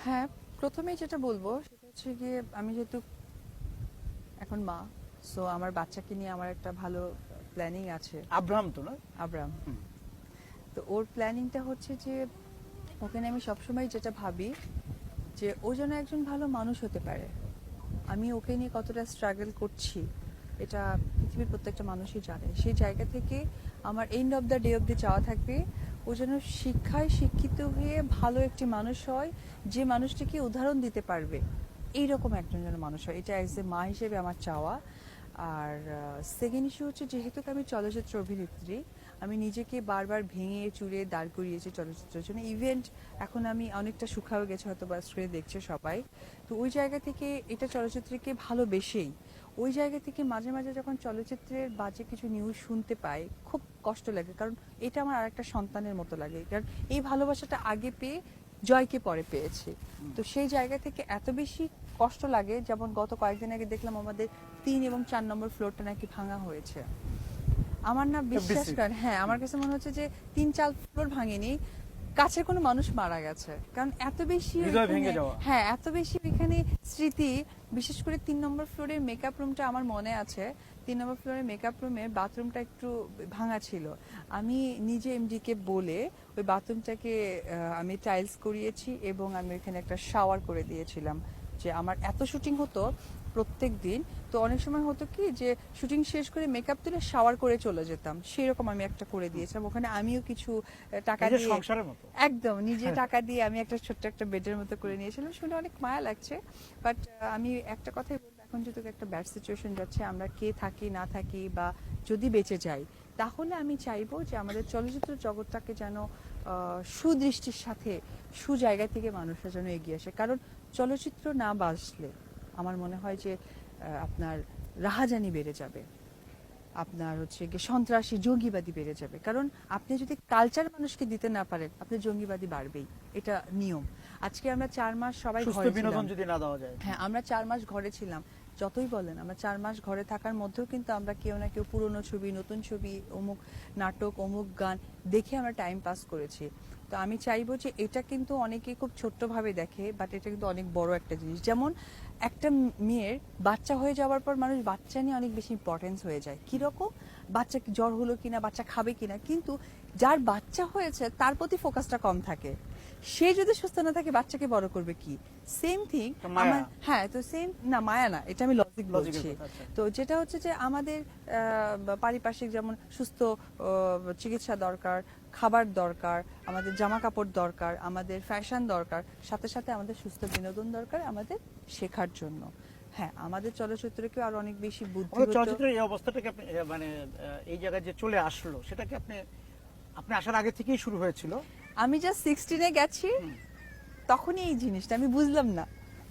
হ্যাঁ, প্রথমেই যেটা বলবো সেটা হচ্ছে গিয়ে আমি যেহেতু এখন মা, সো আমার বাচ্চাকে নিয়ে আমার একটা ভালো প্ল্যানিং আছে। আব্রাহাম তো না? আব্রাম, হুম। তো ওর প্ল্যানিংটা হচ্ছে যে ওকে নিয়ে আমি সবসময় যেটা ভাবি যে ও যেন একজন ভালো মানুষ হতে পারে। আমি ওকে নিয়ে কতটা স্ট্রাগল করছি এটা পৃথিবীর প্রত্যেকটা মানুষই জানে। সেই জায়গা থেকে আমার এন্ড অফ দ্য ডে অবধি চাওয়া থাকবে ও যেন শিক্ষায় শিক্ষিত হয়ে ভালো একটি মানুষ হয়, যে মানুষটিকে উদাহরণ দিতে পারবে এইরকম একজন যেন মানুষ হয়। এটা অ্যাজ এ মা হিসেবে আমার চাওয়া। আর সেকেন্ড ইস্যু হচ্ছে, যেহেতু আমি চলচ্চিত্র অভিনেত্রী, আমি নিজেকে বারবার ভেঙে চুরে দাঁড় করিয়েছি চলচ্চিত্রের জন্য। ইভেন্ট এখন আমি অনেকটা শুকাও গেছে, হয়তো বা স্ক্রিনে দেখছে সবাই। তো ওই জায়গা থেকে এটা চলচ্চিত্রকে ভালোবেসেই ওই জায়গা থেকে মাঝে মাঝে যখন চলচ্চিত্রের বাজে কিছু নিউজ শুনতে পাই খুব কষ্ট লাগে, কারণ এটা আমার আরেকটা সন্তানের মতো লাগে। কারণ এই ভালোবাসাটা আগে পেয়ে জয়কে পরে পেয়েছি। তো সেই জায়গা থেকে এত বেশি কষ্ট লাগে, যেমন গত কয়েকদিন আগে দেখলাম আমাদের 3 এবং 4 নম্বর ফ্লোরটা নাকি ভাঙা হয়েছে। আমার না বিশ্বাস FDC করেন, হ্যাঁ আমার কাছে মনে হচ্ছে যে 3-4 ফ্লোর ভাঙেনি, কাছের কোনো মানুষ মারা গেছে। কারণ এত বেশি হৃদয় ভেঙে যাওয়া। হ্যাঁ এত বেশি ওইখানে স্মৃতি। বিশেষ করে 3 নম্বর ফ্লোরের মেকআপ রুমটা আমার মনে আছে। 3 নম্বর ফ্লোরের মেকআপ রুমের বাথরুমটা একটু ভাঙা ছিল। আমি নিজে এমডি কে বলে ওই বাথরুমটাকে আমি টাইলস করিয়েছি এবং আমি ওইখানে একটা শাওয়ার করে দিয়েছিলাম। যে আমার এত শুটিং হতো প্রত্যেক দিন, তো অনেক সময় হতো কি যে শুটিং শেষ করে মেকআপ তুলে শাওয়ার করে চলে যেতাম, সেরকম আমি একটা করে দিয়েছিলাম। ওখানে আমিও কিছু টাকা নিজের দিয়ে সংসারের মতো। একদম নিজে টাকা দিয়ে আমি একটা ছোট্ট একটা বেডের মতো করে নিয়েছিলাম। শুনে অনেক মায়া লাগছে। বাট আমি একটা কথাই বলবো, এখন যেহেতু একটা ব্যাড সিচুয়েশন যাচ্ছে, আমরা কে থাকি না থাকি বা যদি বেঁচে যাই, তাহলে আমি চাইবো যে আমাদের চলচ্চিত্র জগৎটাকে যেন সুদৃষ্টির সাথে সুজায়গা থেকে মানুষরা যেন এগিয়ে আসে। কারণ চলচ্চিত্র না বাঁচলে আমার মনে হয় যে আপনার রাহাজানি বেড়ে যাবে, আপনার হচ্ছে গিয়ে সন্ত্রাসী জঙ্গিবাদী বেড়ে যাবে। কারণ আপনি যদি কালচার মানুষকে দিতে না পারেন, আপনি জঙ্গিবাদী বাড়বেই, এটা নিয়ম। আজকে আমরা 4 মাস সবাই সুস্থ ঘরে বিনোদন ছিলাম। যদি না দেওয়া যায়। হ্যাঁ, আমরা 4 মাস ঘরে ছিলাম। যতই বলেন, আমরা 4 মাস ঘরে থাকার মধ্যেও কিন্তু আমরা কেউ না কেউ পুরনো ছবি, নতুন ছবি, অমুক নাটক, অমুক গান দেখে আমরা টাইম পাস করেছি। তো আমি চাইবো যে এটা কিন্তু অনেকে খুব ছোট্টভাবে দেখে, বাট এটা কিন্তু অনেক বড় একটা জিনিস। যেমন একটা মেয়ের বাচ্চা হয়ে যাওয়ার পর মানুষ বাচ্চা নিয়ে অনেক বেশি ইম্পর্টেন্স হয়ে যায়। কিরকম? বাচ্চা জ্বর হলো কিনা, বাচ্চা খাবে কিনা। কিন্তু যার বাচ্চা হয়েছে তার প্রতি ফোকাসটা কম থাকে। সে যদি সুস্থ না থাকে বাচ্চাকে বড় করবে কি? সেম থিং তো মায়া। আমার, হ্যাঁ তো সেম না, মায়া না, এটা আমি লজিক লজিকের বলছি। কথা, আচ্ছা। তো যেটা হচ্ছে যে আমাদের পারিপার্শ্বিক যেমন সুস্থ চিকিৎসা দরকার, খাবার দরকার, আমাদের জামা কাপড় দরকার, আমাদের ফ্যাশন দরকার, সাথে সাথে আমাদের সুস্থ বিনোদন দরকার আমাদের শেখার জন্য। হ্যাঁ, আমাদের চলচ্চিত্রকে আরো অনেক বেশি আমাদের বুদ্ধিগত। চলচ্চিত্রের এই অবস্থাটাকে আপনি মানে এই জায়গায় যে চলে আসলো, সেটাকে আপনি আপনি আসার আগে থেকেই শুরু হয়েছিল? আমি জাস্ট 16-এ গেছি, তখনই এই জিনিসটা আমি বুঝলাম না।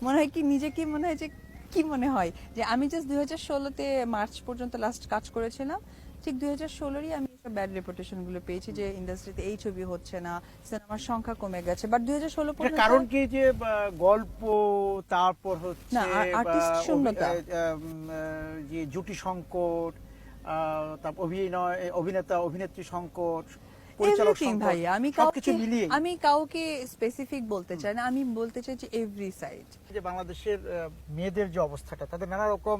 মনে হয় কি, নিজেকে মনে হয় যে কি মনে হয় যে আমি জাস্ট 2016-তে মার্চ পর্যন্ত লাস্ট কাজ করেছিলাম। ঠিক 2016-ই আমি সব ব্যাড রেপুটেশন গুলো পেয়েছি যে ইন্ডাস্ট্রিতে এই ছবি হচ্ছে না, সিনেমার সংখ্যা কমে গেছে। বাট 2016 এটার পর্যন্ত কারণ কি যে গল্প, তারপর হচ্ছে না, আর্টিস্ট শূন্যতা, যে জুটি সংকট, তারপর অভিনেতা অভিনেত্রী সংকট, পরিচালক এভরিথিং সংকট, ভাইয়া। সবকিছু মিলিয়ে আমি কাউকে স্পেসিফিক বলতে চাই না, আমি বলতে চাই যে এভরি সাইড। যে বাংলাদেশের মেয়েদের যে অবস্থাটা, তাদের নানা রকম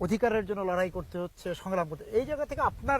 অধিকারের জন্য লড়াই করতে হচ্ছে, সংগ্রাম করতে, এই জায়গা থেকে আপনার